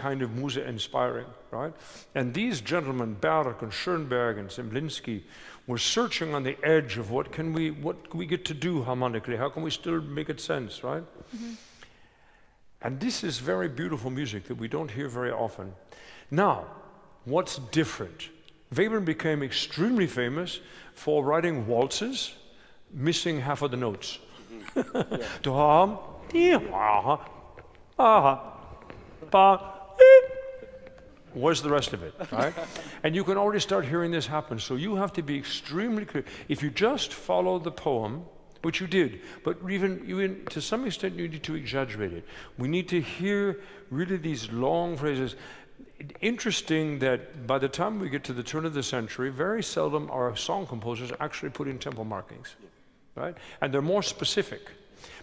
kind of music inspiring, right? And these gentlemen, Berg and Schoenberg and Zemlinsky, were searching on the edge of what can we get to do harmonically? How can we still make it sense, right? And this is very beautiful music that we don't hear very often. Now, what's different? Webern became extremely famous for writing waltzes, missing half of the notes. Where's the rest of it, right? And you can already start hearing this happen. So you have to be extremely clear. If you just follow the poem, which you did, but even to some extent you need to exaggerate it. We need to hear really these long phrases. Interesting that by the time we get to the turn of the century, very seldom are song composers actually put in tempo markings, right? And they're more specific.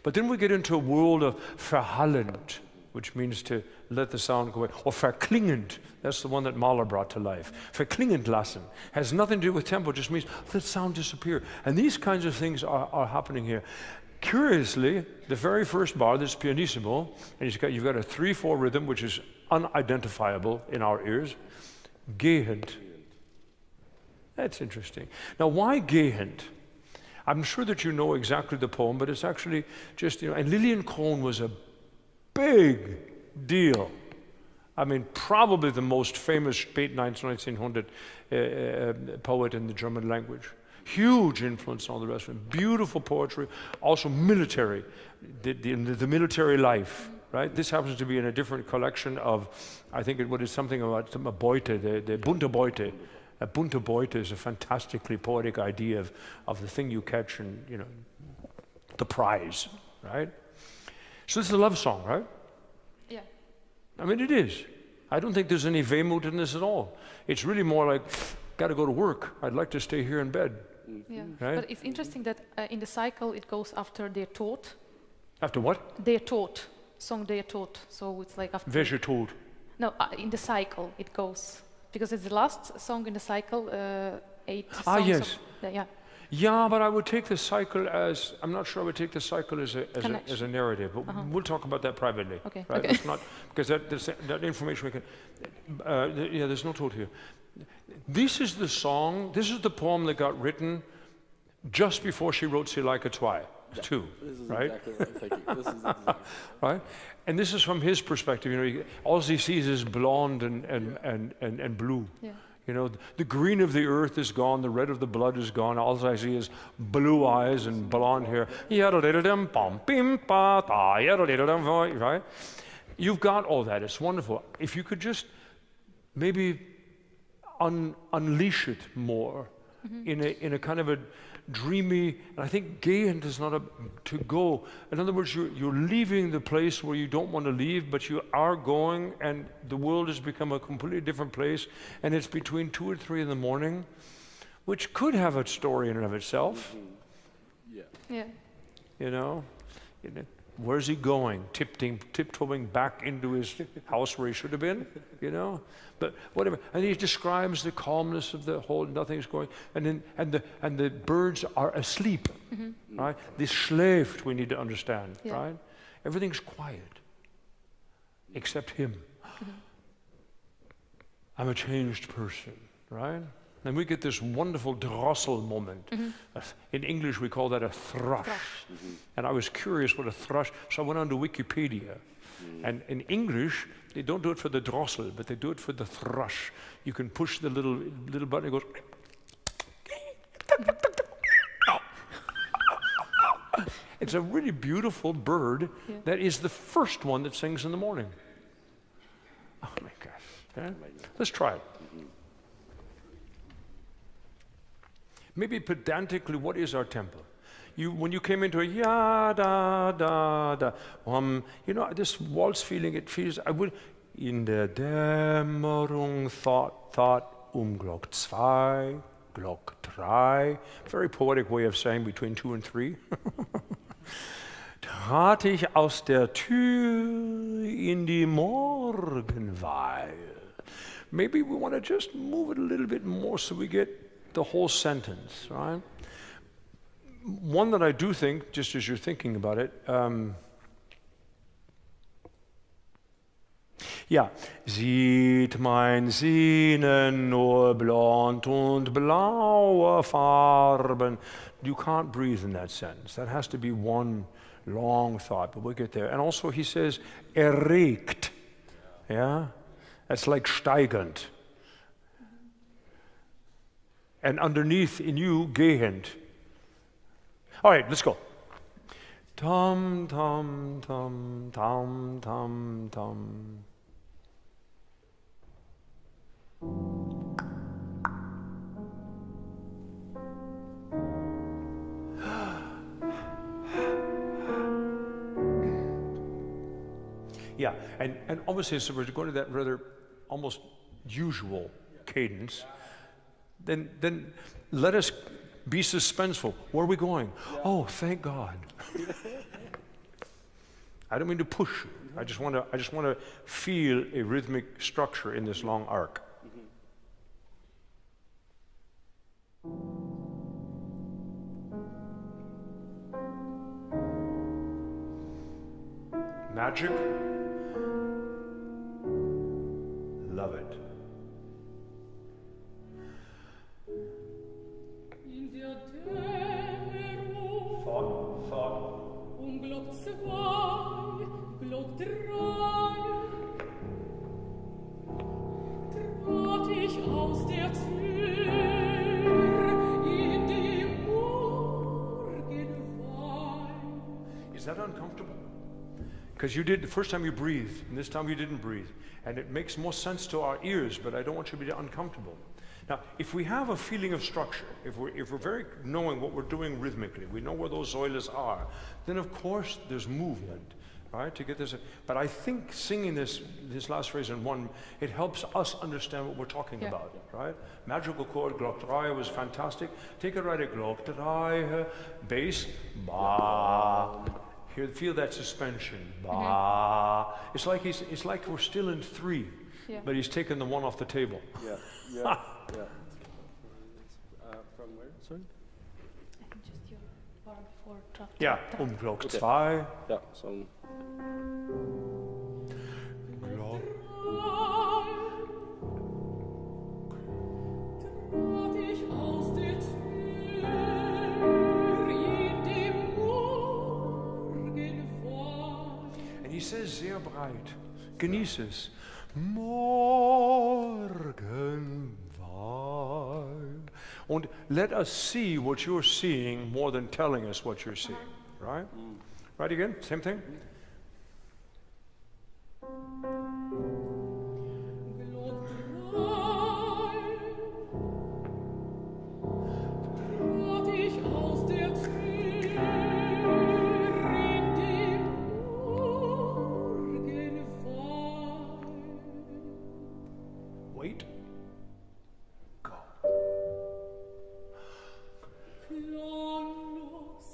But then we get into a world of verhallend, which means to let the sound go away, or verklingend. That's the one that Mahler brought to life. Verklingend lassen has nothing to do with tempo, just means let sound disappear. And these kinds of things are happening here. Curiously, the very first bar, this pianissimo, and you've got a 3/4 rhythm, which is unidentifiable in our ears. Gehend. That's interesting. Now, why gehend? I'm sure that you know exactly the poem, but it's actually just, and Lillian Krohn was a big deal. I mean, probably the most famous spät 1900 poet in the German language. Huge influence on all the rest of it. Beautiful poetry, also military, the military life, right? This happens to be in a different collection of, I think what is something about a Beute, the bunte Beute. A bunte Beute is a fantastically poetic idea of the thing you catch and, the prize, right? So this is a love song, right? Yeah. I mean, it is. I don't think there's any Wehmut in this at all. It's really more like, got to go to work. I'd like to stay here in bed. Yeah. Right? But it's interesting that in the cycle it goes after Der Tod. After what? Der Tod. Song Der Tod. So it's like after... Welcher Tod? No, in the cycle it goes. Because it's the last song in the cycle, 8 songs. Ah, yes. Yeah. Yeah, but I would take the cycle as, I'm not sure I would take the cycle as a narrative, but we'll talk about that privately. Okay. Right? Okay. That's not, because that information we can, there's no Tod here. This is the song, this is the poem that got written just before she wrote Silaika 2, right? Exactly what I'm thinking. This is exactly right? And this is from his perspective. All he sees is blonde and blue. Yeah. The green of the earth is gone, the red of the blood is gone. All I see is blue eyes and blonde hair. Right? You've got all that. It's wonderful. If you could just maybe unleash it more in a kind of a dreamy, and I think gehend is not to go. In other words, you're leaving the place where you don't want to leave, but you are going, and the world has become a completely different place, and it's between 2 and 3 in the morning, which could have a story in and of itself. Yeah. Where's he going? Tiptoeing back into his house where he should have been, But whatever. And he describes the calmness of the whole, nothing's going, and the birds are asleep, right? This schläft we need to understand, right? Everything's quiet, except him. I'm a changed person, right? And we get this wonderful drossel moment. In English, we call that a thrush. And I was curious what a thrush, so I went on to Wikipedia. And in English, they don't do it for the drossel, but they do it for the thrush. You can push the little button, it goes... It's a really beautiful bird that is the first one that sings in the morning. Oh my gosh. Okay? Let's try it. Maybe pedantically, what is our tempo? When you came into a ya da da da, this waltz feeling, it feels, I would, in der Dämmerung thought Glock 2, Glock 3, very poetic way of saying between 2 and 3. Trat ich aus der Tür in die Morgenweil. Maybe we want to just move it a little bit more so we get the whole sentence, right? One that I do think, just as you're thinking about it, Ja, sieht mein Sinnen nur blond und blaue Farben. You can't breathe in that sentence. That has to be one long thought, but we'll get there. And also he says, erregt. Yeah? That's like steigend. And underneath in you, gehend. All right, let's go. Tam, tam, tam, tam, tam, tam. Yeah, and obviously, so we're going to that rather almost usual cadence. Then let us be suspenseful. Where are we going? Yeah. Oh, thank God. I don't mean to push you. I just want to feel a rhythmic structure in this long arc. Magic. Love it. Thought. Glock 2, Glock 3, trat ich aus der Tür in die Morgenwein. Is that uncomfortable? Because you did the first time you breathed, and this time you didn't breathe. And it makes more sense to our ears, but I don't want you to be uncomfortable. Now, if we have a feeling of structure, if we're very knowing what we're doing rhythmically, we know where those Säules are, then of course there's movement, right, to get this. But I think singing this last phrase in one, it helps us understand what we're talking about, right? Magical chord, Glock 3 was fantastic. Take it right at Glock 3, bass, ba. Here, feel that suspension, ba. It's like we're still in 3, but he's taken the 1 off the table. Yeah. From where? Sorry? I think just your bar before drop. Yeah, Glock 2. Yeah, so. Glock. Trat ich aus der Tür in die Morgenwein. And he says sehr breit. Genieß es. Morgenwein. And let us see what you're seeing more than telling us what you're seeing, right? Right again, same thing? Glock 3, trat ich aus der Tür in die Morgenwein. Wait. Go. Klanglos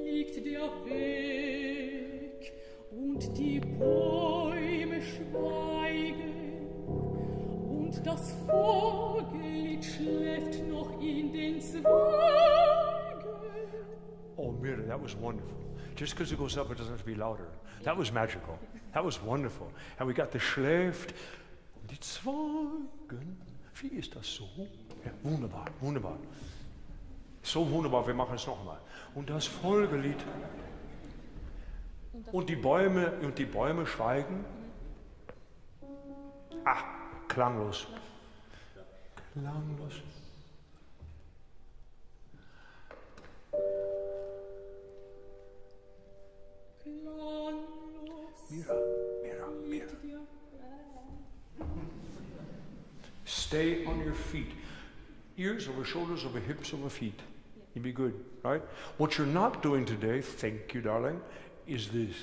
liegt der Weg und die Bäume schweigen und das Vogellied schläft noch in den Zweigen. Oh, Mira, that was wonderful. Just because it goes up, it doesn't have to be louder. That was magical. That was wonderful. And we got the schläft, die Zweigen. Wie ist das so? Ja, wunderbar, wunderbar. So wunderbar, wir machen es nochmal. Und das Folgelied. Und die Bäume schweigen. Ah, klanglos. Klanglos. Klanglos Mira. liegt der Stay on your feet. Ears over shoulders, over hips, over feet. You'd be good, right? What you're not doing today, thank you, darling, is this,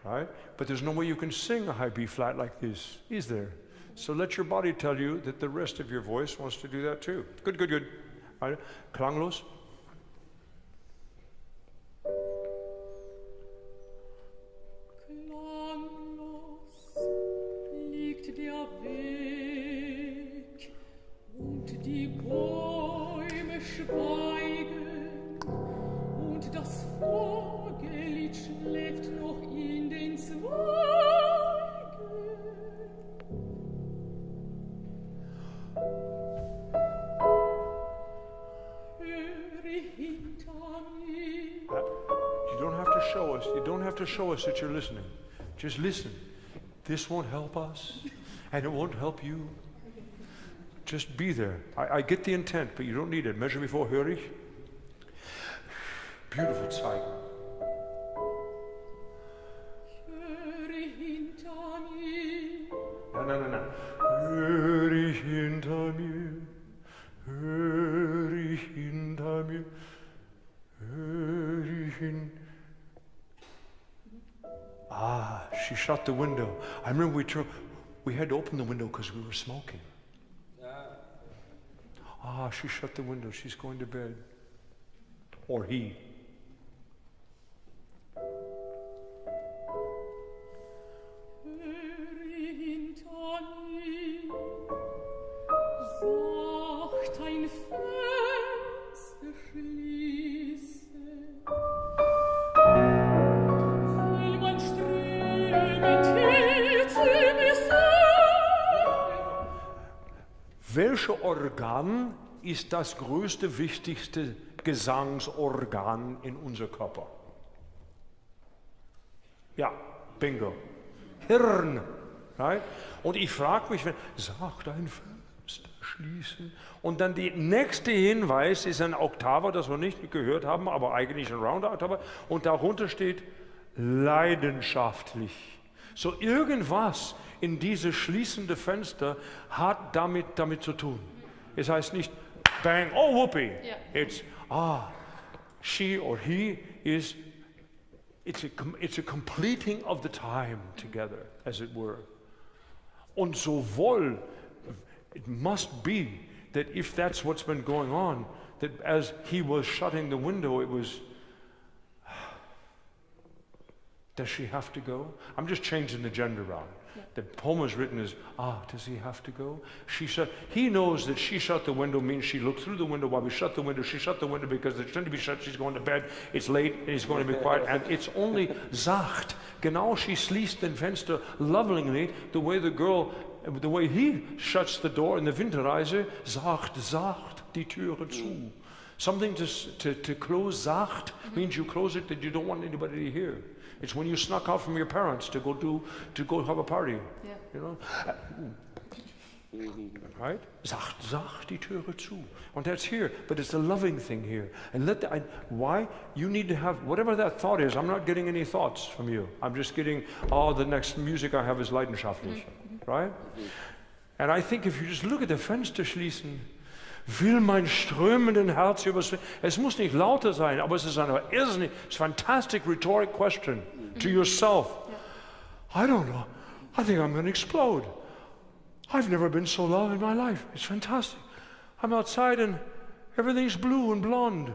right? But there's no way you can sing a high B flat like this, is there? So let your body tell you that the rest of your voice wants to do that too. Good, good, good. All right? Klanglos. Klanglos liegt der Weg und die Bäume schweigen und das Vogellied schläft noch in den Zweigen. to show us that you're listening. Just listen. This won't help us, and it won't help you. Just be there. I get the intent, but you don't need it. Measure before, höre ich. Beautiful zeigen. Na. Hör ich hinter mir, hör ich hinter mir, hör ich hin. She shut the window. I remember we had to open the window because we were smoking. She shut the window. She's going to bed. Or he. Welches Organ ist das größte, wichtigste Gesangsorgan in unserem Körper? Ja, bingo. Hirn. Right? Und ich frage mich, sag dein Fenster schließen. Und dann der nächste Hinweis ist ein Oktave, das wir nicht gehört haben, aber eigentlich ein Round-Oktave. Und darunter steht leidenschaftlich. So irgendwas in dieses schließende Fenster hat damit zu tun. Es heißt nicht bang, oh whoopee. Yeah. It's she or he is, it's a completing of the time together, as it were. Und sowohl, it must be that if that's what's been going on, that as he was shutting the window, it was, does she have to go? I'm just changing the gender around. Yeah. The poem is written as, does he have to go? He knows that she shut the window means she looked through the window while we shut the window. She shut the window because it's going to be shut. She's going to bed. It's late and he's going to be quiet. And it's only sacht. Genau, she schließt den Fenster lovingly, the way he shuts the door in the Winterreise, sacht die Türe zu. Something to close sacht means you close it that you don't want anybody to hear. It's when you snuck out from your parents to go have a party. Yeah. You know? Right? Sacht die Türe zu. And that's here, but it's a loving thing here. And why? You need to have, whatever that thought is, I'm not getting any thoughts from you. I'm just getting, the next music I have is leidenschaftlich. Right? And I think if you just look at the Fenster schließen, will mein strömenden Herz überschwemmen. Es muss nicht lauter sein, aber es ist eine irrsinnig, fantastic rhetoric question to yourself. Yeah. I don't know. I think I'm going to explode. I've never been so loved in my life. It's fantastic. I'm outside and everything's blue and blonde.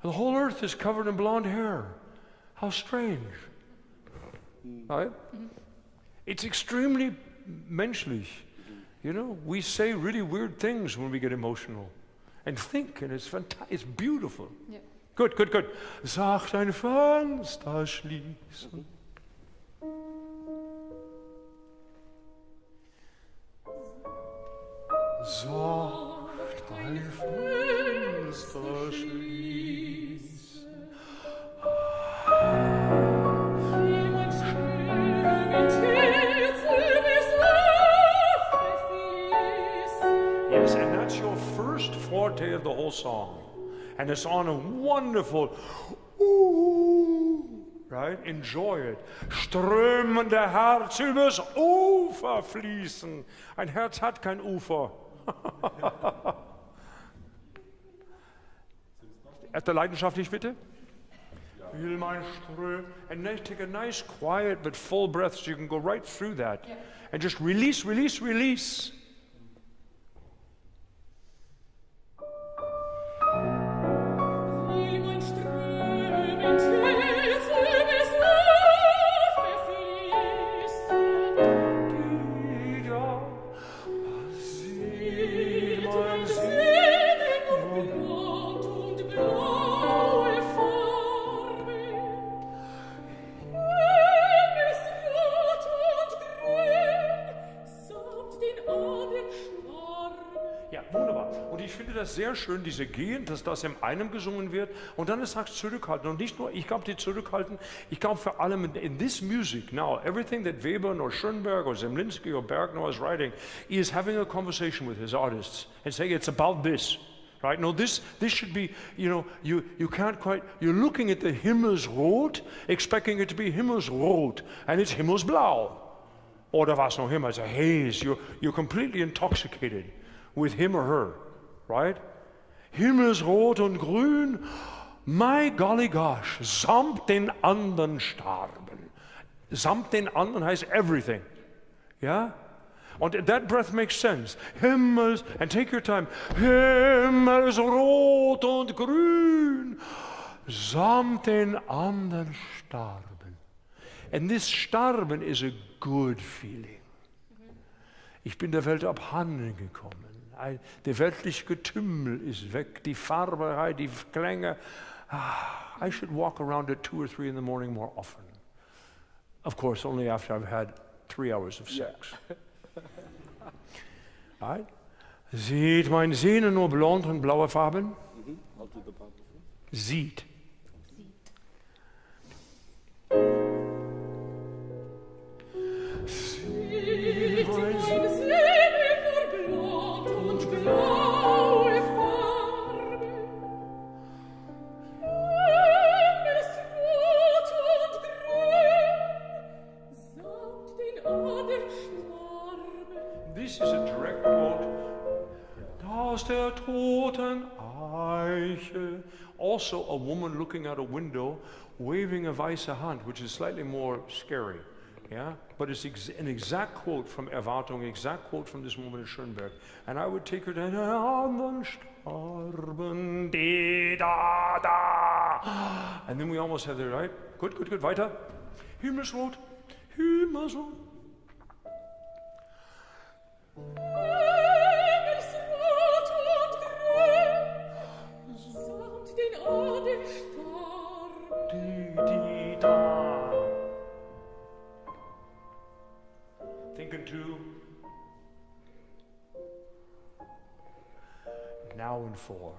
The whole earth is covered in blonde hair. How strange. Right? It's extremely menschlich. You know, we say really weird things when we get emotional and think, and it's fantastic. It's beautiful. Yeah. Good. Sacht ein Fenster schließen. Sacht ein Fenster schließen. Yes, and that's your first forte of the whole song. And it's on a wonderful, right? Enjoy it. Strömende Herz übers Ufer fließen. Ein Herz hat kein Ufer. Erste leidenschaftlich bitte. Will mein Ström, and then take a nice quiet but full breath so you can go right through that. Yeah. And just release. Oh finde das sehr schön, diese Gehen, dass das in einem gesungen wird und dann ist es zurückhaltend. Und nicht nur, ich glaube, die zurückhalten, ich glaube vor allem in this music now, everything that Weber or Schoenberg or Zemlinsky or Bergner is writing, he is having a conversation with his artists and saying it's about this. Right? No, this should be, you can't quite, you're looking at the Himmelsrot, expecting it to be Himmelsrot, and it's Himmelsblau. Oder was noch immer, it's a haze, you're completely intoxicated with him or her, right? Himmelsrot und grün, my golly gosh, samt den anderen starben. Samt den anderen heißt everything, ja? And that breath makes sense. Himmels, and take your time. Himmelsrot und grün, samt den anderen starben. And this starben is a good feeling. Ich bin der Welt abhanden gekommen. Der weltliche Getümmel ist weg, die Farberei, die Klänge. I should walk around at 2 or 3 in the morning more often. Of course, only after I've had 3 hours of sex. Yeah. Right? Sieht mein Sehnen nur blond und blaue Farben? I'll do the part before. Sieht. Sieht mein Sehnen nur blond und blaue Farben. Himmelsrot und grün, samt den anderen starben. This is a direct quote. Aus der toten Eiche. Also a woman looking out a window, waving a weiße Hand, which is slightly more scary. Yeah, but it's an exact quote from Erwartung, exact quote from this woman in Schönberg. And I would take her to anderen starben, di da da. And then we almost have the right. Good, weiter. Himmelsrot, Himmelsrot. Himmelsrot und grün, samt den anderen starben. Di di da. Thinking too. Now and 4.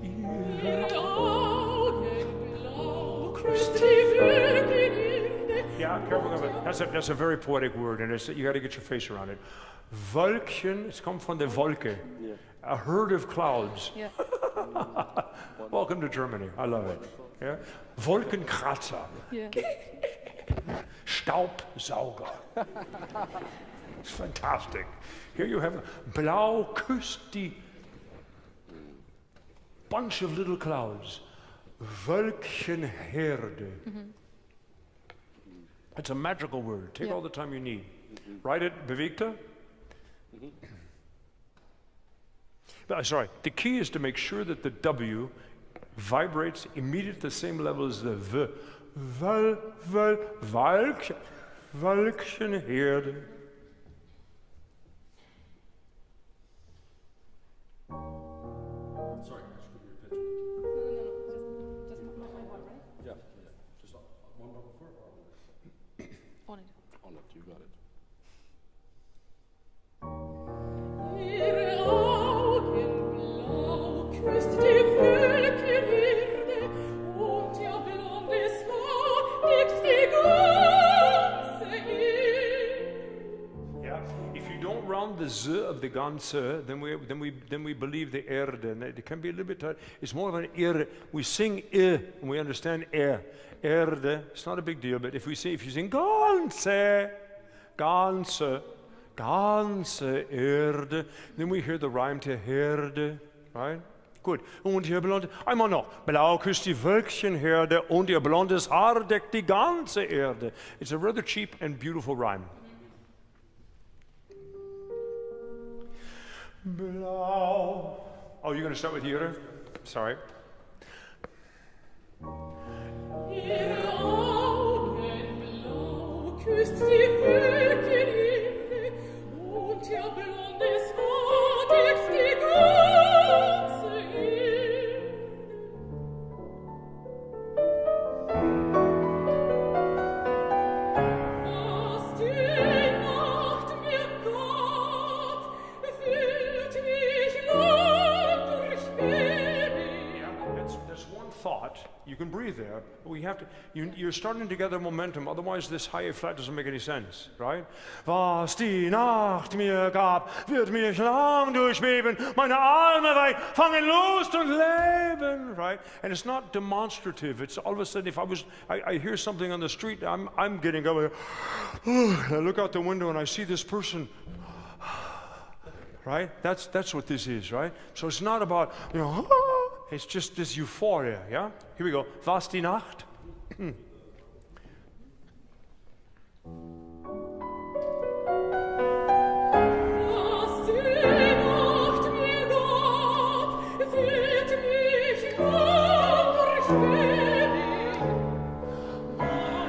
Ihre Augen blau, Christi Wirken. Yeah, careful of it. That's a very poetic word, and you got to get your face around it. Wölkchen, it's come from the Wolke, a herd of clouds. Yeah. Welcome to Germany. I love it. Yeah, Wolkenkratzer, Yeah. Staubsauger. It's fantastic. Here you have blau küsst die bunch of little clouds. Wölkchenherde. It's a magical word. Take all the time you need. Write it, bewegte. Sorry, the key is to make sure that the W vibrates immediately at the same level as the V. Wölkchenherde. Sorry, I should give you a pitch. Just my one, right? Yeah. Just one bar before or On it. on it, you got it. Ihre Augen blau, küsst die Wirkenherde, und ihr blondes Haar deckt die ganze Erde. Yeah. If you don't round the Z of the ganze, then we believe the Erde. And it can be a little bit. It's more of an Erde. We sing and we understand Erde. It's not a big deal. But if you sing ganze, Erde, then we hear the rhyme to Herde, right? Gut. Und ihr blonde, einmal noch. Blau küsst die Wölkchenherde und ihr blondes Haar deckt die ganze Erde. It's a rather cheap and beautiful rhyme. Blau. Oh, you're going to start with Ihre? Sorry. Ihre Augen blau, küsst die Wirkenherde, und ihr blondes Haar deckt die ganze Erde. Was die Nacht mir gab, füllt mich there. We have to. You're starting to gather momentum. Otherwise, this high flat doesn't make any sense, right? Was die Nacht mir gab, wird mich lang durchbeben. Meine Arme weit fangen Lust und Leben, right? And it's not demonstrative. It's all of a sudden, if I hear something on the street, I'm getting up. I look out the window and I see this person. Right? That's what this is, right? So it's not about, it's just this euphoria, yeah? Here we go. Was die Nacht? Was die Nacht mir gab, wird mich lang durchbeben.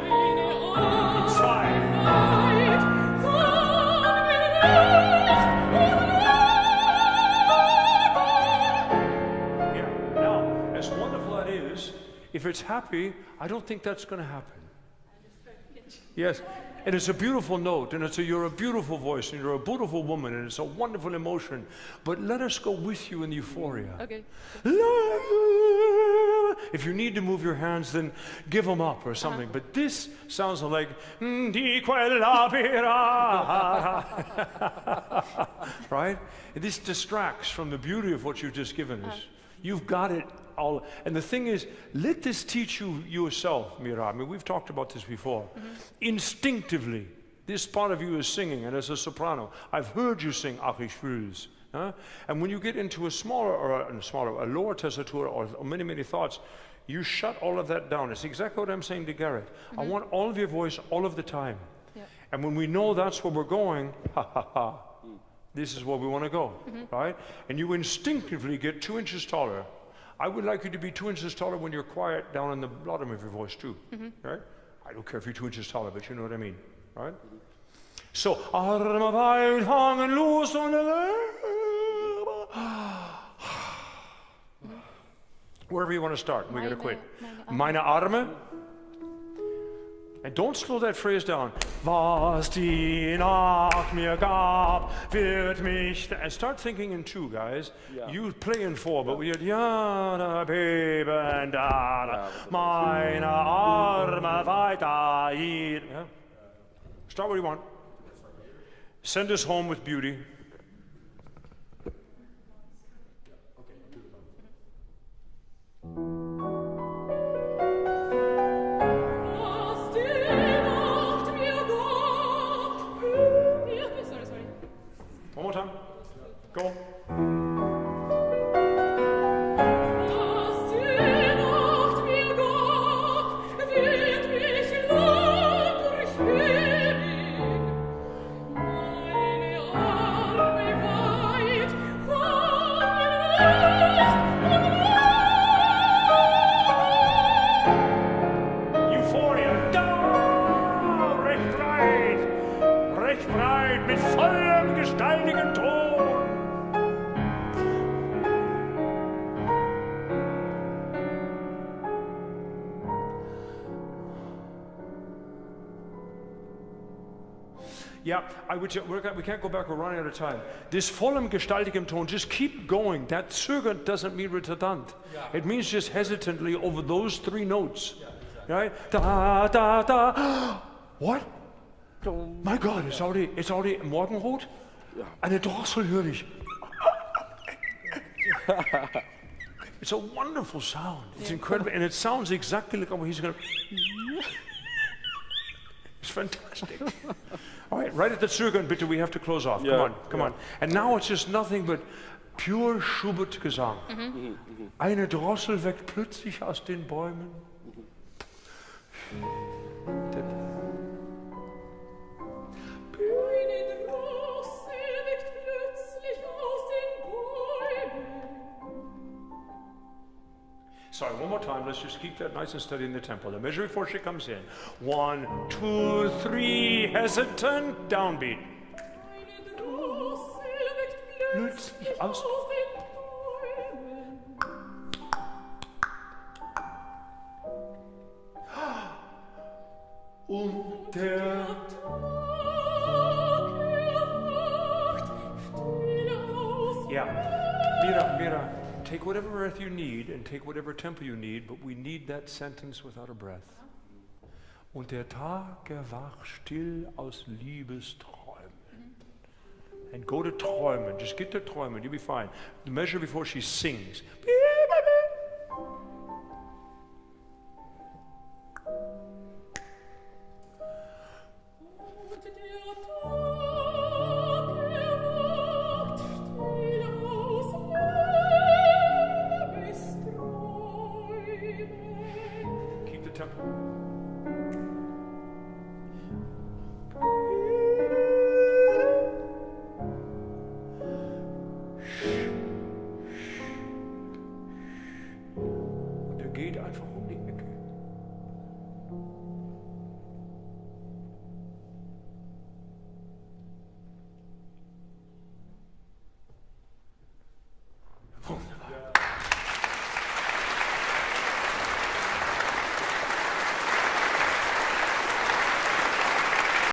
Meine Arme Zwei. weit fangen Lust und Yeah. Now, as wonderful that is, if it's happy, I don't think that's going to happen. Yes. And it's a beautiful note, and you're a beautiful voice, and you're a beautiful woman, and it's a wonderful emotion. But let us go with you in the euphoria. Okay. If you need to move your hands, then give them up or something. But this sounds like di quella vera, right? And this distracts from the beauty of what you've just given us. You've got it all. And the thing is, let this teach you yourself, Mira. I mean, we've talked about this before. Instinctively, this part of you is singing, and as a soprano, I've heard you sing Ach, ich fühl's. And when you get into a lower tessitura or many, many thoughts, you shut all of that down. It's exactly what I'm saying to Garrett. I want all of your voice all of the time. Yeah. And when we know that's where we're going, this is where we want to go, right? And you instinctively get 2 inches taller. I would like you to be 2 inches taller when you're quiet down in the bottom of your voice too, right? I don't care if you're 2 inches taller, but you know what I mean, right? So, Arme weit fangen Lust und Leben. Wherever you want to start, we're going to quit. Meine Arme. And don't slow that phrase down. Was die Nacht mir gab, wird mich... And start thinking in 2, guys. Yeah. You play in 4, but we had ja, da, beben, da, da, meine Arme weiter hier. Yeah. Start where you want. Send us home with beauty. Was die Nacht mir gab. Sorry. One more time. Go. Was die Nacht mir gab, wird mich lang durchbeben. Meine Arme weit fangen Lust und Euphoria. Da! Recht breit, mit vollem gestaltigen Ton. Yeah, we can't go back, we're running out of time. This vollem gestaltigem Ton, just keep going. That zögert doesn't mean redundant. It means just hesitantly over those 3 notes. Right? Da, da, da. What? My God, it's already Morgenrot? Eine Drossel höre ich. It's a wonderful sound. It's incredible. And it sounds exactly like he's going to... It's fantastic. All right, right at the Zögern, bitte, we have to close off. Come on. And now it's just nothing but pure Schubert Gesang. Eine Drossel weckt plötzlich aus den Bäumen. Eine Drossel weckt plötzlich aus den Bäumen. Sorry, one more time. Let's just keep that nice and steady in the tempo. The measure before she comes in. 1, 2, 3, hesitant, downbeat. Eine Drossel weckt plötzlich aus den Bäumen. Und der Tag erwacht, still aus Yeah. Mira, take whatever breath you need and take whatever tempo you need, but we need that sentence without a breath. Und der Tag erwacht still aus Liebesträumen. And go to träumen. Just get to träumen. You'll be fine. The measure before she sings. Beep.